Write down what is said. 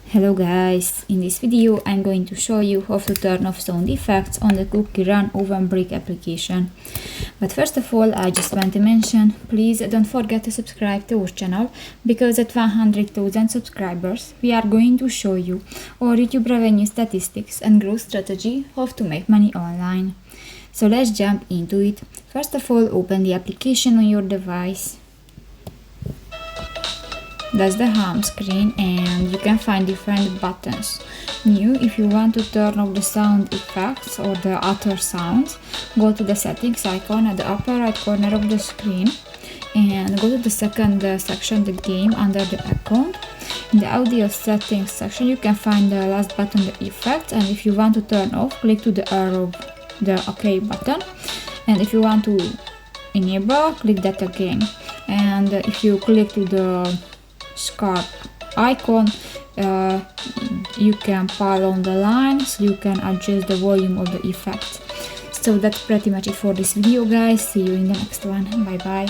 Hello guys, in this video I'm going to show you how to turn off sound effects on the CoookieRun OvenBreak application. But first of all, I just want to mention, please don't forget to subscribe to our channel, because at 100,000 subscribers we are going to show you our YouTube revenue statistics and growth strategy, how to make money online. So let's jump into it. First of all, open the application on your device. That's the home screen, and you can find different buttons. New, if you want to turn off the sound effects or the other sounds, go to the settings icon at the upper right corner of the screen and go to the second section, the game, under the account. In the audio settings section you can find the last button, the effects, and if you want to turn off, click to the arrow, the OK button, and if you want to enable, click that again. And if you click to the scarf icon, you can pile on the line, so you can adjust the volume of the effect. So that's pretty much it for this video guys. See you in the next one. Bye bye.